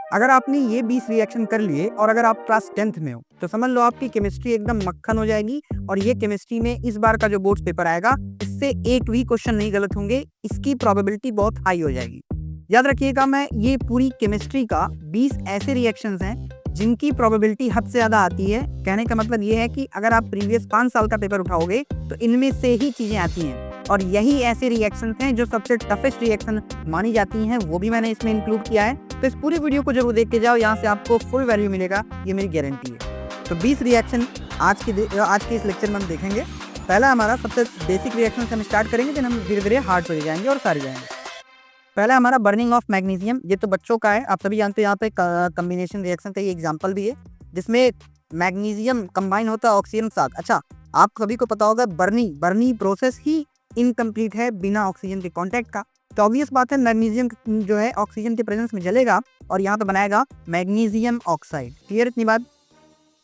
अगर आपने ये 20 रिएक्शन कर लिए और अगर आप क्लास 10th में हो तो समझ लो आपकी केमिस्ट्री एकदम मक्खन हो जाएगी। और ये केमिस्ट्री में इस बार का जो बोर्ड पेपर आएगा इससे एक भी क्वेश्चन नहीं गलत होंगे, इसकी प्रोबेबिलिटी बहुत हाई हो जाएगी। याद रखिएगा, मैं ये पूरी केमिस्ट्री का 20 ऐसे रिएक्शंस हैं जिनकी प्रोबेबिलिटी हद से ज़्यादा आती है। कहने का मतलब ये है कि अगर आप प्रीवियस 5 साल का पेपर उठाओगे तो इनमें से ही चीज़ें आती हैं, और यही ऐसे रिएक्शन हैं जो सबसे टफेस्ट रिएक्शन मानी जाती हैं, वो भी मैंने इसमें इंक्लूड किया है। तो इस पूरी वीडियो को जरूर देख के जाओ, यहाँ से आपको फुल वैल्यू मिलेगा, ये मेरी गारंटी है। तो 20 रिएक्शन आज के इस लेक्चर में हम देखेंगे। पहला हमारा सबसे बेसिक रिएक्शन से हम स्टार्ट करेंगे, फिर हम धीरे धीरे हार्ड पे जाएंगे और सारे जाएंगे। पहला हमारा बर्निंग ऑफ मैग्नीशियम, ये तो बच्चों का है, आप सभी जानते हैं। यहाँ पे कम्बिनेशन रिएक्शन का ये एग्जाम्पल भी है जिसमें मैग्नीशियम कंबाइन होता है ऑक्सीजन के साथ। अच्छा, आप सभी को पता होगा बर्नी प्रोसेस ही इनकम्प्लीट है बिना ऑक्सीजन के कॉन्टैक्ट का। तो ऑब्वियस बात है मैग्नीशियम जो है ऑक्सीजन के प्रेजेंस में जलेगा और यहाँ पे बनाएगा मैग्नीशियम ऑक्साइड। क्लियर इतनी बात?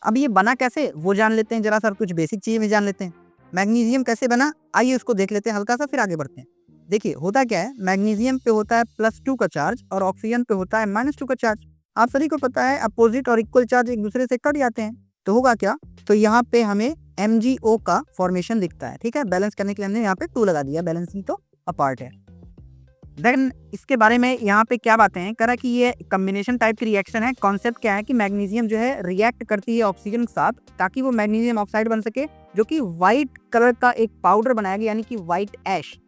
अब ये बना कैसे वो जान लेते हैं, जरा सा कुछ बेसिक चीजें भी जान लेते हैं। मैग्नीशियम कैसे बना, आइए उसको देख लेते हैं हल्का सा, फिर आगे बढ़ते हैं। देखिए होता क्या है, मैग्नीशियम पे होता है +2 का चार्ज और ऑक्सीजन पे होता है -2 का चार्ज। आप सभी को पता है अपोजिट और इक्वल चार्ज एक दूसरे से कट जाते हैं, तो होगा क्या, तो यहाँ पे हमें MgO का फॉर्मेशन दिखता है। ठीक है, बैलेंस करने के लिए हमने यहाँ पे 2 लगा दिया, बैलेंसिंग तो अपार्ट है। देन इसके बारे में यहाँ पे क्या बातें हैं, करा कि ये कम्बिनेशन टाइप की रिएक्शन है। कॉन्सेप्ट क्या है कि मैग्नीशियम जो है रिएक्ट करती है ऑक्सीजन के साथ ताकि वो मैग्नीशियम ऑक्साइड बन सके, जो कि व्हाइट कलर का एक पाउडर बनाएगा, यानी कि व्हाइट ऐश,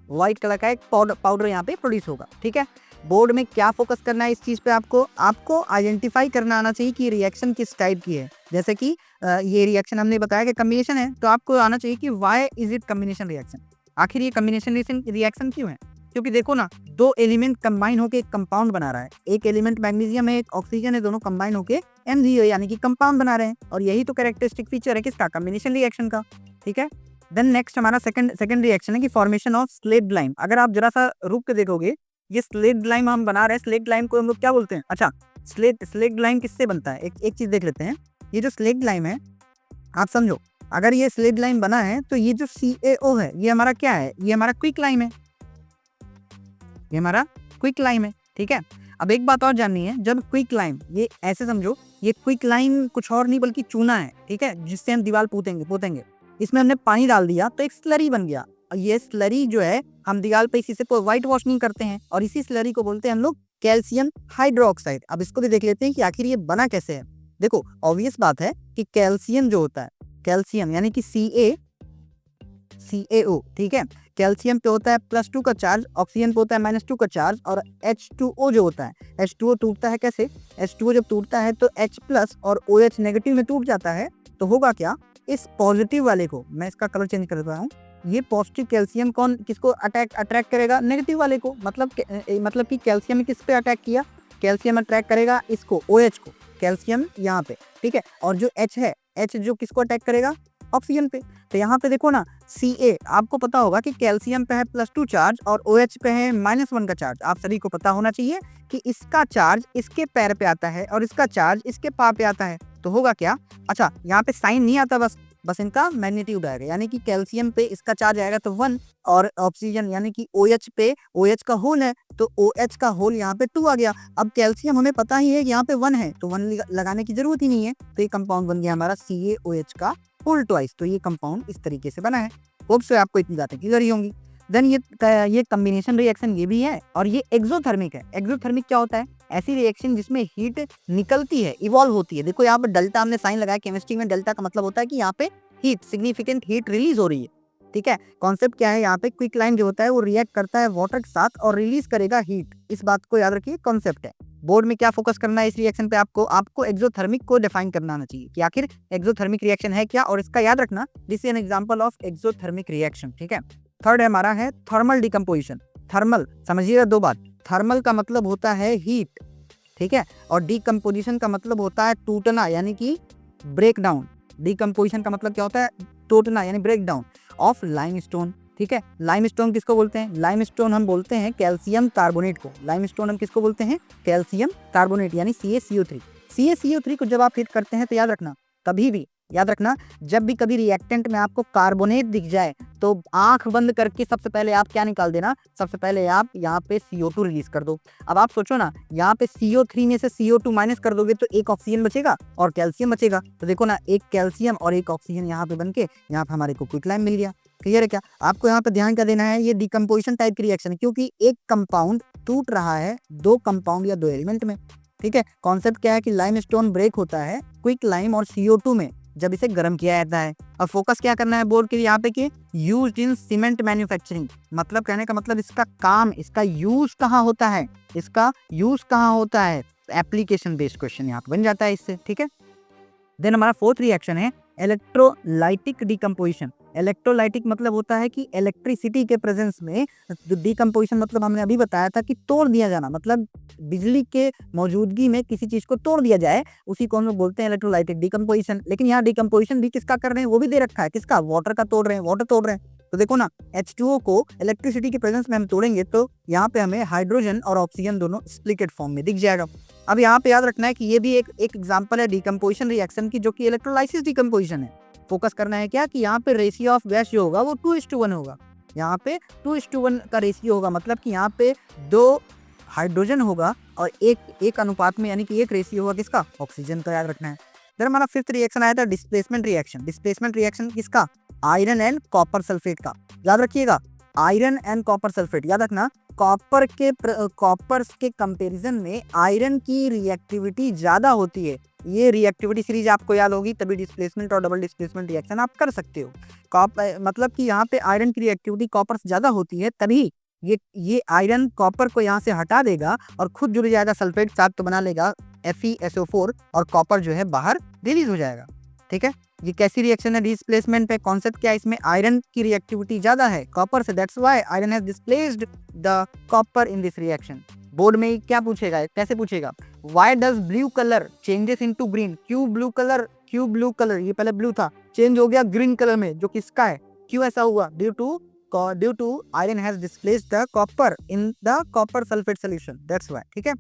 व्हाइट कलर का एक पाउडर यहाँ पे प्रोड्यूस होगा। ठीक है, बोर्ड में क्या फोकस करना है इस चीज पे, आपको आइडेंटिफाई करना आना चाहिए कि रिएक्शन किस टाइप की है। जैसे कि ये रिएक्शन हमने बताया कि कम्बिनेशन है, तो आपको आना चाहिए कि why is it combination reaction, आखिर ये कम्बिनेशन रिएक्शन क्यों है। क्योंकि देखो ना, 2 एलिमेंट कंबाइन होकर एक कंपाउंड बना रहा है, एक एलिमेंट मैग्नीशियम है, एक ऑक्सीजन है, दोनों कंबाइन होकर MgO यानी कि कंपाउंड बना रहे हैं, और यही तो कैरेक्टरिस्टिक फीचर है किसका, कम्बिनेशन रिएक्शन का। ठीक है, देन नेक्स्ट हमारा सेकंड रिएक्शन है कि फॉर्मेशन ऑफ स्लेट लाइम। अगर आप जरा सा रुक के देखोगे, ये स्लेट लाइम हम बना रहे हैं, स्लेट लाइम को हम लोग क्या बोलते हैं। अच्छा, स्लेट लाइम किससे बनता है, एक चीज देख लेते हैं। ये जो स्लेट लाइम है, आप समझो, अगर ये स्लेट लाइम बना है तो ये जो CaO है ये हमारा क्या है, ये हमारा क्विक लाइम है, ये हमारा क्विक लाइम है। ठीक है, अब एक बात और जाननी है, जब क्विक लाइम, ये ऐसे समझो, ये क्विक लाइम कुछ और नहीं बल्कि चूना है। ठीक है, जिससे हम दीवार पोतेंगे। इसमें हमने पानी डाल दिया तो एक स्लरी बन गया, और ये स्लरी जो है हम दीवार पे इसी से व्हाइट वॉशिंग करते हैं, और इसी स्लरी को बोलते हैं हम लोग कैल्शियम हाइड्रोक्साइड। अब इसको भी देख लेते हैं कि आखिर ये बना कैसे है। देखो ऑब्वियस बात है कि कैल्शियम जो होता है, कैल्शियम यानी कि CaO, ठीक है, कैल्शियम पे होता है +2 का चार्ज, ऑक्सीजन पे होता है -2 का चार्ज, और H2O जो होता है, H2O टूटता है कैसे, H2O जब टूटता है तो H+ और OH नेगेटिव में टूट जाता है, तो होगा क्या, इस पॉजिटिव वाले को, मैं इसका कलर चेंज कर रहा हूँ, ये पॉजिटिव कैल्शियम कौन किसको अट्रैक्ट करेगा, नेगेटिव वाले को। मतलब कि कैल्शियम किस पे अटैक किया, कैल्शियम अट्रैक्ट करेगा इसको, OH को, कैल्शियम यहाँ पे। ठीक है, और जो H है, H जो किसको अटैक करेगा, ऑक्सीजन पे। तो यहाँ पे देखो ना, Ca, आपको पता होगा कि कैल्शियम पे है +2 चार्ज और OH पे है -1 का चार्ज। आप सभी को पता होना चाहिए कि इसका चार्ज इसके पैर पे आता है और इसका चार्ज इसके पाँव पे आता है, तो होगा क्या, अच्छा यहाँ पे साइन नहीं आता, बस इनका मैग्नीट्यूड आएगा, यानी कि कैल्शियम पे इसका चार्ज आएगा तो 1, और ऑक्सीजन यानी कि OH पे, OH का होल है तो OH का होल यहाँ पे 2 आ गया। अब कैल्शियम हमें पता ही है कि यहाँ पे 1 है, तो 1 लगाने की जरूरत ही नहीं है, तो ये कंपाउंड बन गया हमारा CaOH का होल ट्वाइस। तो ये कंपाउंड इस तरीके से बना है। होप से आपको इतनी बातें क्लियर ही होंगी। देन ये कम्बिनेशन रिएक्शन ये भी है, और ये एक्सोथर्मिक है। एक्सोथर्मिक क्या होता है, ऐसी रिएक्शन जिसमें हीट निकलती है, इवॉल्व होती है। देखो यहाँ पे डेल्टा हमने साइन लगाया, केमिस्ट्री में डेल्टा का मतलब होता है कि यहाँ पे हीट, सिग्निफिकेंट हीट रिलीज हो रही है। ठीक है, कॉन्सेप्ट क्या है, यहाँ पे क्विक लाइम जो होता है वो रिएक्ट करता है वाटर के साथ और रिलीज करेगा हीट। इस बात को याद रखिए, कॉन्सेप्ट है। बोर्ड में क्या फोकस करना है इस रिएक्शन पे, आपको एक्सोथर्मिक को डिफाइन करना आना चाहिए कि आखिर एक्सोथर्मिक रिएक्शन है क्या, और इसका याद रखना, this is an example of exothermic reaction. ठीक है, थर्ड हमारा है थर्मल डिकम्पोजिशन। थर्मल समझिएगा, 2 बात, थर्मल का मतलब होता है हीट, ठीक है, और डिकम्पोजिशन का मतलब होता है टूटना, यानी कि ब्रेक डाउन। डिकम्पोजिशन का मतलब क्या होता है, टूटना यानी ब्रेक डाउन ऑफ लाइमस्टोन। ठीक है, लाइमस्टोन किसको बोलते हैं, लाइमस्टोन हम बोलते हैं कैल्शियम कार्बोनेट को। लाइमस्टोन हम किसको बोलते हैं, कैल्शियम कार्बोनेट यानी CaCO3। CaCO3 को जब आप हिट करते हैं तो याद रखना, कभी भी याद रखना, जब भी कभी रिएक्टेंट में आपको कार्बोनेट दिख जाए तो आंख बंद करके सबसे पहले आप क्या निकाल देना, सबसे पहले आप यहाँ पे CO2 रिलीज कर दो। अब आप सोचो ना, यहाँ पे CO3 में से CO2 माइनस कर दोगे तो एक ऑक्सीजन बचेगा और कैल्शियम बचेगा। तो देखो ना, एक कैल्शियम और एक ऑक्सीजन यहाँ पे बन के यहाँ पे हमारे को क्विकलाइम मिल गया। क्लियर है क्या? आपको यहाँ पे ध्यान क्या देना है, ये डिकम्पोजिशन टाइप की रिएक्शन है, क्योंकि एक कंपाउंड टूट रहा है दो कंपाउंड या दो एलिमेंट में। ठीक है, कॉन्सेप्ट क्या है कि लाइमस्टोन ब्रेक होता है क्विक लाइम और CO2 में जब इसे गर्म किया जाता है। और फोकस क्या करना है बोर्ड के यहाँ पे कि यूज्ड इन सीमेंट मैन्युफैक्चरिंग, मतलब कहने का मतलब इसका काम, इसका यूज कहाँ होता है, इसका यूज कहाँ होता है, एप्लीकेशन बेस्ड क्वेश्चन यहाँ पे बन जाता है इससे। ठीक है, देन हमारा फोर्थ रिएक्शन है इलेक्ट्रोलाइटिक डिकम्पोजिशन। इलेक्ट्रोलाइटिक मतलब होता है कि इलेक्ट्रिसिटी के प्रेजेंस में डिकम्पोजिशन, मतलब हमने अभी बताया था कि तोड़ दिया जाना, मतलब बिजली के मौजूदगी में किसी चीज को तोड़ दिया जाए, उसी को हम लोग बोलते हैं इलेक्ट्रोलाइटिक डिकम्पोजिशन। लेकिन यहाँ डिकम्पोजिशन भी किसका कर रहे हैं वो भी दे रखा है, किसका, वाटर का तोड़ रहे हैं, वाटर तोड़ रहे हैं। तो देखो ना, H2O को इलेक्ट्रिसिटी के प्रेजेंस में हम तोड़ेंगे तो यहाँ पे हमें हाइड्रोजन और ऑक्सीजन दोनों स्प्लिटेड फॉर्म में दिख जाएगा। अब यहाँ पे याद रखना है कि ये भी एक एग्जांपल है डिकम्पोजिशन रिएक्शन की, जो कि इलेक्ट्रोलाइसिस डिकम्पोजिशन है। फोकस करना है क्या कि यहाँ पे रेशियो ऑफ गैस जो होगा वो 2:1 होगा, यहाँ पे 2:1 का रेशियो होगा, मतलब कि यहाँ पे 2 हाइड्रोजन होगा और एक अनुपात में, यानी कि एक रेशियो होगा किसका, ऑक्सीजन का, याद रखना है। फिर हमारा फिफ्थ रिएक्शन आया था डिस्प्लेसमेंट रिएक्शन। डिस्प्लेसमेंट रिएक्शन किसका, आयरन एंड कॉपर सल्फेट का, याद रखिएगा, आयरन एंड कॉपर सल्फेट। याद रखना, कॉपर के कंपैरिजन में आयरन की रिएक्टिविटी ज्यादा होती है। ये रिएक्टिविटी सीरीज आपको याद होगी, तभी डिस्प्लेसमेंट और डबल डिस्प्लेसमेंट रिएक्शन आप कर सकते हो। मतलब कि यहाँ पे आयरन की रिएक्टिविटी कॉपर से ज्यादा होती है, तभी ये आयरन कॉपर को यहाँ से हटा देगा और खुद जुड़ जाएगा सल्फेट साथ, तो बना लेगा FeSO4 और कॉपर जो है बाहर रिलीज हो जाएगा। ठीक है, ये कैसी रिएक्शन है डिस्प्लेसमेंट पे, कॉन्सेप्ट क्या है, इसमें आयरन की रिएक्टिविटी ज्यादा है कॉपर से, that's why iron has displaced the copper in this reaction. Board में क्या पूछेगा, कैसे पूछेगा, why does blue colour changes into green, क्यों ब्लू कलर, ये पहले ब्लू था, चेंज हो गया ग्रीन कलर में, जो किसका है, क्यों ऐसा हुआ, due to iron has displaced the copper in the copper sulphate solution, that's why. ठीक है,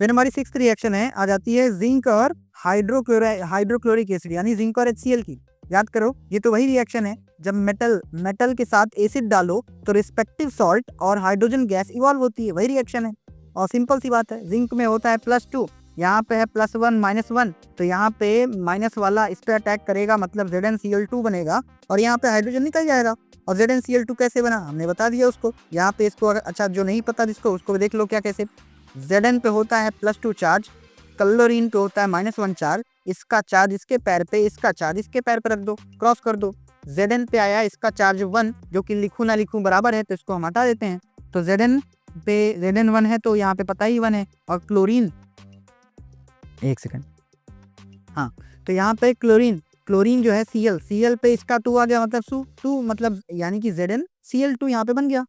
फिर हमारी सिक्स्थ रिएक्शन है, आ जाती है जिंक और हाइड्रोक्लोरिक एसिड, यानी जिंक और HCl की। याद करो, ये तो वही रिएक्शन है जब मेटल के साथ एसिड डालो तो रिस्पेक्टिव सॉल्ट और हाइड्रोजन गैस इवॉल्व होती है, वही रिएक्शन है। और सिंपल सी बात है, जिंक में होता है +2, यहाँ पे है +1 -1, तो यहाँ पे माइनस वाला इस पे अटैक करेगा, मतलब ZnCl2 बनेगा और यहाँ पे हाइड्रोजन निकल जाएगा। और ZnCl2 कैसे बना हमने बता दिया उसको, यहाँ पे इसको अच्छा जो नहीं पता जिसको, उसको देख लो क्या कैसे। Zn पे होता है +2 चार्ज, क्लोरीन पे होता है -1 चार्ज, इसका चार्ज इसके पैर पे, इसका चार्ज इसके पैर पे रख दो, क्रॉस कर दो। Zn पे आया इसका चार्ज 1, जो कि लिखूं ना लिखूं बराबर है, तो इसको हम हटा देते हैं। तो Zn पे Zn 1 है तो यहाँ पे पता ही 1 है, और क्लोरीन, एक सेकंड, हाँ, तो यहाँ पे क्लोरीन जो है Cl पे इसका 2 आ गया, मतलब 2, मतलब यानी कि ZnCl2 यहाँ पे बन गया।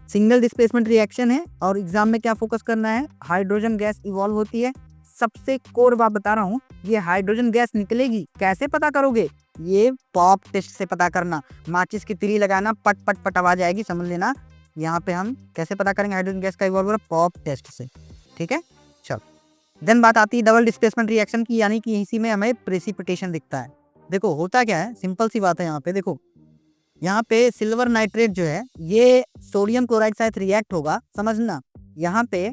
सिंगल डिस्प्लेसमेंट रिएक्शन है और एग्जाम में क्या फोकस करना है, हाइड्रोजन गैस इवॉल्व होती है। सबसे कोर बात बता रहा हूँ, ये हाइड्रोजन गैस निकलेगी, कैसे पता करोगे, ये पॉप टेस्ट से पता करना, माचिस की तिरी लगाना, पट पट पट आवाज आएगी, समझ लेना। यहाँ पे हम कैसे पता करेंगे हाइड्रोजन गैस का इवॉल्व हो रहा है, पॉप टेस्ट से। ठीक है, चलो देन बात आती है डबल डिस्प्लेसमेंट रिएक्शन की, यानी कि इसी में हमें प्रेसिपिटेशन दिखता है। देखो होता क्या है, सिंपल सी बात है, यहाँ पे देखो, यहाँ पे सिल्वर नाइट्रेट जो है ये सोडियम क्लोराइड के साथ रिएक्ट होगा, समझना। यहाँ पे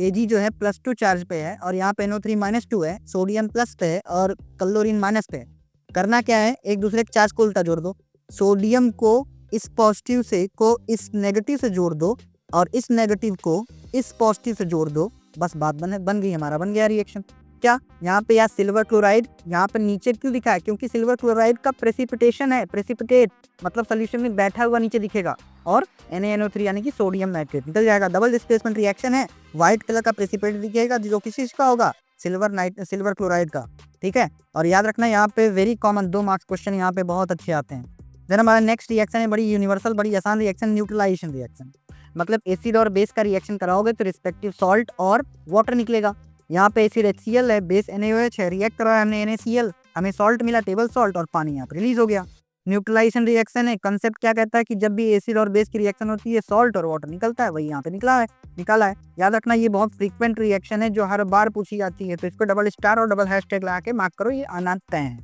Ag जो है +2 चार्ज पे है और यहाँ पे NO3 -2 है, सोडियम प्लस पे है और क्लोरीन माइनस पे है। करना क्या है, एक दूसरे के चार्ज को उल्टा जोड़ दो, सोडियम को इस पॉजिटिव से को इस नेगेटिव से जोड़ दो और इस नेगेटिव को इस पॉजिटिव से जोड़ दो, बस बात बन गई, हमारा बन गया रिएक्शन। क्या यहाँ पे यार सिल्वर क्लोराइड यहाँ पे नीचे क्यों दिखा है, क्योंकि सिल्वर क्लोराइड का प्रेसिपिटेशन है, प्रेसिपिटेट मतलब सोल्यूशन में बैठा हुआ नीचे दिखेगा, और NaNO3 यानी कि सोडियम नाइट्रेट निकल जाएगा। डबल डिस्प्लेसमेंट रिएक्शन है, व्हाइट कलर का प्रेसिपिटेट दिखेगा, जो किसी का होगा, सिल्वर क्लोराइड का। ठीक है, और याद रखना यहाँ पे वेरी कॉमन 2 मार्क्स क्वेश्चन यहाँ पे बहुत अच्छे आते हैं। देन हमारा नेक्स्ट रिएक्शन है बड़ी यूनिवर्सल, बड़ी आसान रिएक्शन, न्यूट्रलाइजेशन रिएक्शन। मतलब एसिड और बेस का रिएक्शन कराओगे तो रिस्पेक्टिव सॉल्ट और वाटर निकलेगा। यहाँ पे एसिड HCl है, बेस NaOH है, रिएक्ट करा हमने NaCl, हमें सॉल्ट मिला टेबल सॉल्ट और पानी यहाँ पे रिलीज हो गया। न्यूट्रलाइजेशन रिएक्शन है, कंसेप्ट क्या कहता है कि जब भी एसिड और बेस की रिएक्शन होती है सॉल्ट और वाटर निकलता है, वही यहाँ पे निकाला है। याद रखना ये बहुत फ्रीक्वेंट रिएक्शन है जो हर बार पूछी जाती है, तो इसको डबल स्टार और डबल हैशटैग लगा के मार्क करो, ये आना तय है।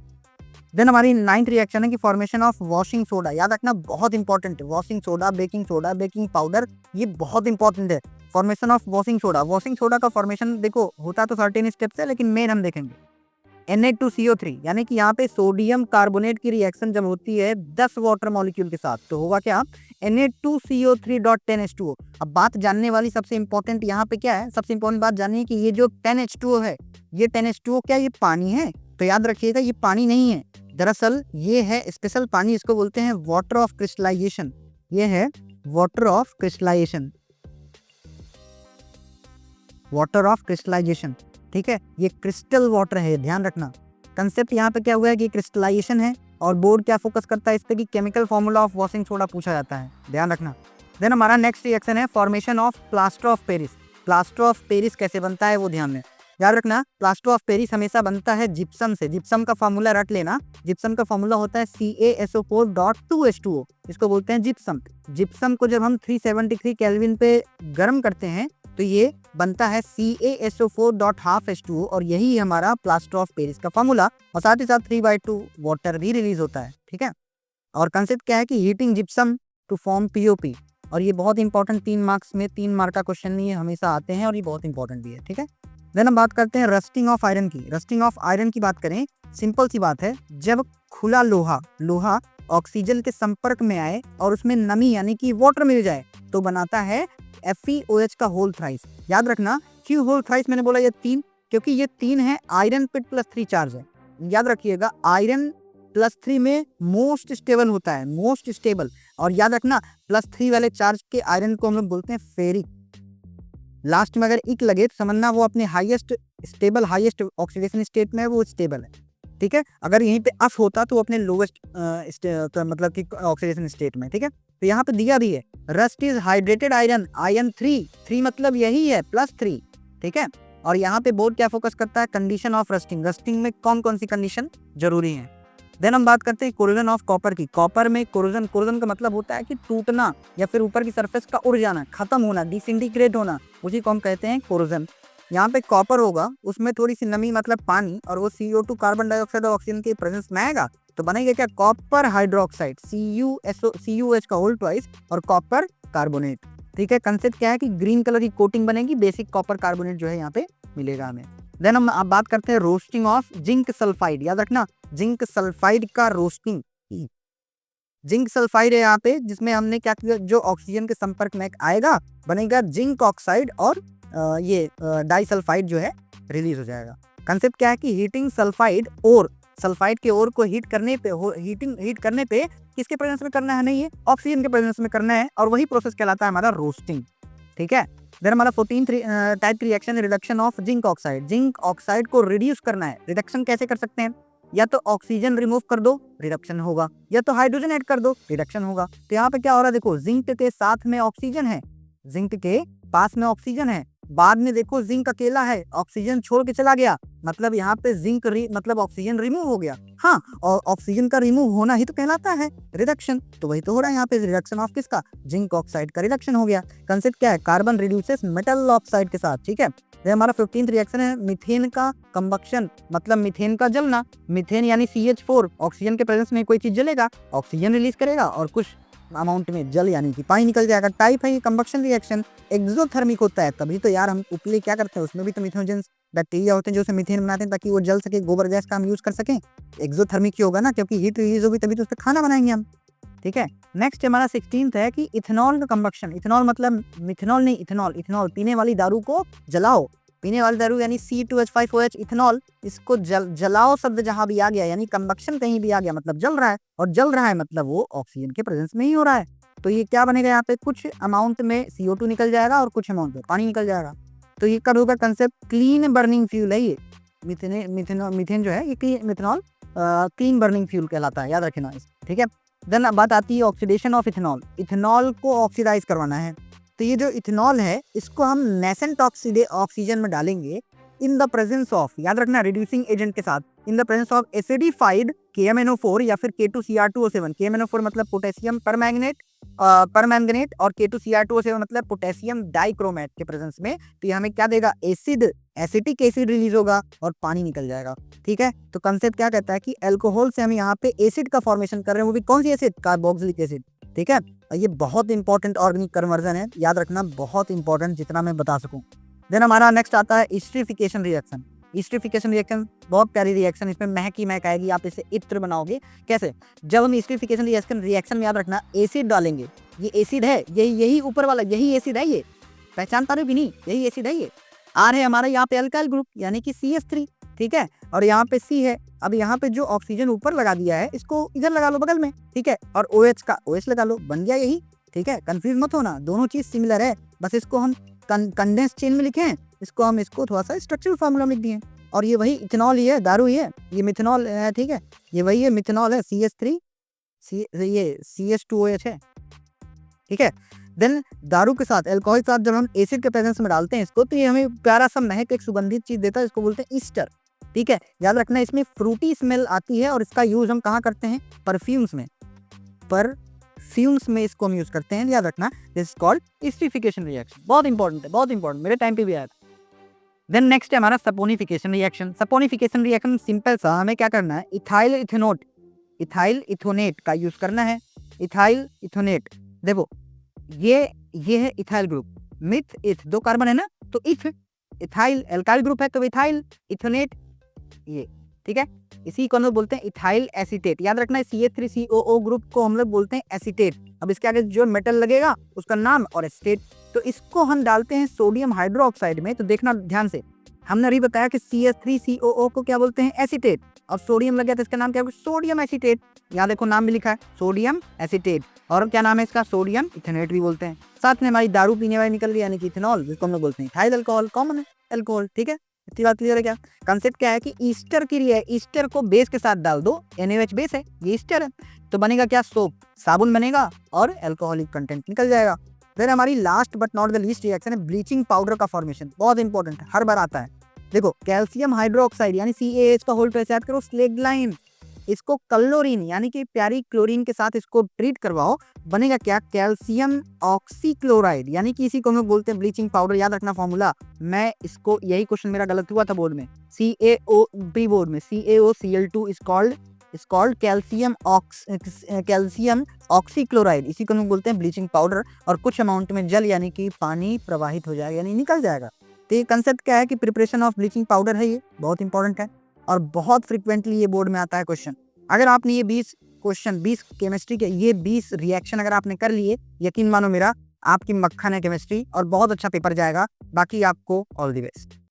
देन हमारी 9th रिएक्शन है कि फॉर्मेशन ऑफ वॉशिंग सोडा। याद रखना बहुत इंपॉर्टेंट है, वॉशिंग सोडा, बेकिंग पाउडर, ये बहुत इंपॉर्टेंट है। फॉर्मेशन ऑफ वॉशिंग सोडा का फॉर्मेशन देखो होता तो 13 स्टेप्स है, लेकिन मेन हम देखेंगे Na2CO3, यानी कि यहाँ पे सोडियम कार्बोनेट की रिएक्शन जब होती है 10 वाटर मॉलिक्यूल के साथ, तो होगा क्या, Na2CO3.10H2O। अब बात जानने वाली सबसे इंपॉर्टेंट यहाँ पे क्या है, सबसे इंपॉर्टेंट बात जाननी है कि ये जो 10H2O है, ये 10H2O क्या ये पानी है? तो याद रखिएगा ये पानी नहीं है, दरअसल ये है स्पेशल पानी, इसको बोलते हैं वाटर ऑफ क्रिस्टलाइजेशन। ये है वाटर ऑफ क्रिस्टलाइजेशन, ठीक है, ये क्रिस्टल वाटर है, ध्यान रखना। कंसेप्ट यहाँ पे क्या हुआ है कि क्रिस्टलाइजेशन है, और बोर्ड क्या फोकस करता है इस पे कि chemical formula of washing soda पूछा जाता है, ध्यान रखना। देन हमारा नेक्स्ट रिएक्शन है formation of plaster of Paris. Plaster of Paris कैसे बनता है वो ध्यान में, याद रखना। प्लास्टर ऑफ पेरिस हमेशा बनता है जिप्सम से, जिप्सम का फॉर्मूला रट लेना, जिप्सम का फॉर्मूला होता है CaSO4.2H2O, इसको बोलते हैं जिप्सम। जिप्सम को जब हम 373 केल्विन पे गर्म करते हैं तो ये बनता है CaSO4.12H2O, और यही हमारा प्लास्टर ऑफ पेरिस का फॉर्मूला, और साथ ही साथ 3/2 वाटर भी रिलीज होता है, ठीक है। और कंसेप्ट क्या है कि heating gypsum to form POP, और ये बहुत इंपॉर्टेंट 3 मार्क्स में 3 मार्क का क्वेश्चन नहीं है, हमेशा आते हैं और ये बहुत इंपॉर्टेंट भी है, ठीक है। देन हम बात करते हैं रस्टिंग ऑफ आयरन की। रस्टिंग ऑफ आयरन की बात करें, सिंपल सी बात है, जब खुला लोहा ऑक्सीजन के संपर्क में आए और उसमें नमी यानी कि वाटर मिल जाए तो बनाता है FeOH का होल थ्राइस। याद रखना क्यों होल थ्राइस मैंने बोला ये 3, क्योंकि ये 3 है आयरन पे +3 चार्ज है। याद रखिएगा आयरन +3 में मोस्ट स्टेबल होता है, मोस्ट स्टेबल, और याद रखना +3 वाले चार्ज के आयरन को हम लोग बोलते हैं फेरिक। लास्ट में अगर इक लगे तो समझना वो अपने हाईएस्ट ऑक्सीडेशन स्टेट में है, वो स्टेबल है, ठीक है। अगर यहीं पे अफ होता तो अपने लोवेस्ट मतलब कि ऑक्सीडेशन स्टेट में, ठीक है। तो यहाँ पे दिया भी है रस्ट इज हाइड्रेटेड आयरन 3 मतलब यही है +3, ठीक है। और यहाँ पे बोर्ड क्या फोकस करता है, कंडीशन ऑफ रस्टिंग में कौन कौन सी कंडीशन जरूरी है। देन हम बात करते हैं कोरोजन ऑफ कॉपर की। कॉपर में कोरोजन का मतलब होता है कि टूटना या फिर ऊपर की सरफेस का उड़ जाना, खत्म होना, डिसइंटीग्रेट होना, उसी को हम कहते हैं कोरोजन। यहाँ पे कॉपर होगा, उसमें थोड़ी सी नमी मतलब पानी, और वो CO2 कार्बन डाइऑक्साइड और ऑक्सीजन के प्रेजेंस में आएगा तो बनेगा क्या, कॉपर हाइड्रोक्साइड, CuH का होल ट्वाइस, और कॉपर कार्बोनेट, ठीक है। कंसेप्ट क्या है कि ग्रीन कलर की कोटिंग बनेगी, बेसिक कॉपर कार्बोनेट जो है यहाँ पे मिलेगा हमें। देन हम आप बात करते हैं रोस्टिंग ऑफ जिंक सल्फाइड। याद रखना जिंक सल्फाइड का रोस्टिंग, जिंक सल्फाइड है यहाँ पे, जिसमें हमने क्या किया, जो ऑक्सीजन के संपर्क में आएगा बनेगा जिंक ऑक्साइड, और ये डाइसल्फाइड जो है रिलीज हो जाएगा। कंसेप्ट क्या है कि हीटिंग सल्फाइड और सल्फाइड के ओर को हीट करने पे किसके प्रेजेंस में करना है, नहीं है ऑक्सीजन के प्रेजेंस में करना है, और वही प्रोसेस कहलाता है हमारा रोस्टिंग, ठीक है। देन हमारा 14th टाइप की reaction reduction of zinc oxide. Zinc oxide को रिड्यूस करना है, रिडक्शन कैसे कर सकते हैं, या तो ऑक्सीजन रिमूव कर दो रिडक्शन होगा, या तो हाइड्रोजन ऐड कर दो रिडक्शन होगा। तो यहाँ पे क्या हो रहा है, देखो जिंक के साथ में ऑक्सीजन है, जिंक के पास में ऑक्सीजन है, बाद में देखो जिंक अकेला है, ऑक्सीजन छोड़ के चला गया, मतलब यहाँ पे जिंक मतलब ऑक्सीजन रिमूव हो गया, हाँ, और ऑक्सीजन का रिमूव होना ही तो कहलाता है रिडक्शन, तो वही तो हो रहा है यहाँ पे, रिडक्शन ऑफ किसका, जिंक ऑक्साइड का रिडक्शन हो गया। कंसेप्ट क्या है, कार्बन रिड्यूसेस मेटल ऑक्साइड के साथ, ठीक है। ये हमारा 15th रिएक्शन है मीथेन का कंबक्शन, मतलब मीथेन का जलना। मीथेन यानी CH4, ऑक्सीजन के प्रेजेंस में कोई चीज जलेगा, ऑक्सीजन रिलीज करेगा और कुछ अमाउंट में जल यानी कि पानी निकल जाएगा। टाइप है ये कंबक्शन रिएक्शन, एक्सोथर्मिक होता है, तभी तो यार हम उपले क्या करते हैं, उसमें भी तो मिथेनोजेंस बैक्टीरिया होते हैं जो उसे मीथेन बनाते हैं ताकि वो जल सके, गोबर गैस का हम यूज कर सकें। एक्सोथर्मिक ही होगा ना, क्योंकि हीट रिलीज होगी तभी तो उस पर खाना बनाएंगे हम, ठीक है। नेक्स्ट हमारा 16th है कि इथेनॉल का कंबक्शन। इथेनॉल मतलब मिथेनॉल नहीं, इथेनॉल पीने वाली दारू को जलाओ, पीने वाली दारू यानी C2H5OH इथेनॉल, इसको जलाओ शब्द जहां भी आ गया यानी कंबक्शन कहीं भी आ गया मतलब जल रहा है, और जल रहा है मतलब वो ऑक्सीजन के प्रेजेंस में ही हो रहा है। तो ये क्या बनेगा, यहाँ पे कुछ अमाउंट में CO2 निकल जाएगा और कुछ अमाउंट में पानी निकल जाएगा। तो ये कब होगा, कंसेप्ट क्लीन बर्निंग फ्यूल है ये, मीथेन जो है ये मिथेनॉल क्लीन बर्निंग फ्यूल कहलाता है, याद रखना, ठीक है। देन बात आती है ऑक्सीडेशन ऑफ इथेनॉल। इथेनॉल को ऑक्सीडाइज करवाना है, तो ये जो इथेनॉल है इसको हम नेसेंट ऑक्सीजन में डालेंगे इन द प्रेजेंस ऑफ, याद रखना रिड्यूसिंग एजेंट के साथ, in the presence of acidified KMnO4 या फिर K2Cr2O7। KMnO4 मतलब पोटेशियम परमैंगनेट और K2Cr2O7 मतलब पोटेशियम डाइक्रोमेट के प्रेजेंस में, तो ये हमें क्या देगा, एसिड, एसिटिक एसिड रिलीज होगा और पानी निकल जाएगा। ठीक है, तो कंसेप्ट क्या कहता है कि अल्कोहल से हम यहाँ पे एसिड का फॉर्मेशन कर रहे हैं, वो भी कौन सी एसिड, कार्बोक्सिलिक एसिड। ठीक है, ये बहुत इंपॉर्टेंट ऑर्गेनिक कन्वर्जन है, याद रखना, बहुत इंपॉर्टेंट जितना मैं बता सकूं। देन हमारा नेक्स्ट आता है एस्टरिफिकेशन रिएक्शन। एस्टरिफिकेशन रिएक्शन बहुत प्यारी रिएक्शन, इसमें महक ही महक आएगी, आप इसे इत्र बनाओगे। कैसे, जब हम एस्टरिफिकेशन रिएक्शन में, याद रखना, एसिड डालेंगे, ये एसिड है, यही ऊपर वाला, यही एसिड है, ये पहचान पा रहे हो कि नहीं, यही एसिड है, ये आर है हमारा यहाँ पे अल्काइल ग्रुप यानी कि CH3। ठीक है, और यहाँ पे C है। अब यहाँ पे जो ऑक्सीजन ऊपर लगा दिया है, इसको इधर लगा लो बगल में। ठीक है, और OH का OH लगा लो, बन गया यही। ठीक है, कंफ्यूज मत होना, दोनों चीज सिमिलर है, बस इसको हम कंडेंस चेन में लिखे हैं, इसको थोड़ा सा स्ट्रक्चरल फार्मूला में लिख दिए। और ये वही इथेनॉल ही है, दारू ही है, ये मिथेनॉल है। ठीक है, ये वही है, मिथेनॉल है, CH3 ये CH2OH है। ठीक है, देन दारू के साथ, अल्कोहल के साथ जब हम एसिड के प्रेजेंस में डालते हैं इसको, तो ये हमें प्यारा सा महक, एक सुगंधित चीज देता है, इसको बोलते हैं ईस्टर। ठीक है, याद रखना, इसमें फ्रूटी स्मेल आती है और इसका यूज हम कहाँ करते हैं, परफ्यूम्स में, इसको हम यूज करते हैं, याद रखना, this is called esterification reaction. बहुत इंपॉर्टेंट है, बहुत इंपॉर्टेंट, मेरे टाइम पे भी आया था। देन नेक्स्ट है हमारा saponification reaction. Saponification reaction simple सा, हमें क्या करना है, इथाइल इथोनेट का यूज करना है। इथाइल इथोनेट, देखो ये है इथाइल ग्रुप, मिथ इथ, 2 कार्बन है ना, तो इथाइल एल्काइल ग्रुप है, तो इथाइल इथोनेट ये। ठीक है, इसी को हम लोग बोलते हैं इथाइल एसीटेट। याद रखना, CH3COO ग्रुप को हम लोग बोलते हैं एसीटेट। अब इसके आगे जो मेटल लगेगा उसका नाम और एसीटेट, तो इसको हम डालते हैं सोडियम हाइड्रोक्साइड में। तो देखना ध्यान से, हमने अभी बताया कि CH3COO को क्या बोलते हैं, एसीटेट, और सोडियम लग गया तो इसका नाम क्या होगा, सोडियम एसीटेट। यहाँ देखो नाम भी लिखा है, सोडियम एसीटेट, और क्या नाम है इसका, सोडियम इथेनेट भी बोलते हैं। साथ में हमारी दारू पीने वाली निकल गई, यानी कि इथेनॉल, जिसको हम लोग बोलते हैं इथाइल अल्कोहल, कॉमन है अल्कोहल। ठीक है, इतनी बात क्लियर है क्या। कंसेप्ट क्या है कि ईस्टर की है, ईस्टर को बेस के साथ डाल दो, NaOH बेस है, ये ईस्टर है, तो बनेगा क्या, सोप, साबुन बनेगा और अल्कोहलिक कंटेंट निकल जाएगा। फिर हमारी last but not the least reaction है ब्लीचिंग पाउडर का फॉर्मेशन। बहुत इंपॉर्टेंट है, हर बार आता है। देखो, कैल्शियम हाइड्रोक्साइड यानी CaH का होल याद करो, स्लेग्लाइन, इसको क्लोरीन यानी कि प्यारी क्लोरीन के साथ इसको ट्रीट करवाओ, बनेगा क्या, कैल्शियम ऑक्सीक्लोराइड, यानी कि इसी को हम बोलते हैं ब्लीचिंग पाउडर। याद रखना फॉर्मूला, मैं इसको, यही क्वेश्चन मेरा गलत हुआ था बोर्ड में, बोर्ड में CaOCl2 is called calcium oxychloride, इसी को हम बोलते हैं ब्लीचिंग पाउडर। और कुछ अमाउंट में जल यानी कि पानी प्रवाहित हो जाएगा, यानी निकल जाएगा। तो ये कंसेप्ट क्या है कि प्रिपरेशन ऑफ ब्लीचिंग पाउडर है, ये बहुत इंपॉर्टेंट है और बहुत फ्रिक्वेंटली ये बोर्ड में आता है क्वेश्चन। अगर आपने ये 20 केमिस्ट्री के ये 20 रिएक्शन अगर आपने कर लिए, यकीन मानो मेरा, आपकी मक्खन है केमिस्ट्री और बहुत अच्छा पेपर जाएगा। बाकी आपको ऑल द बेस्ट।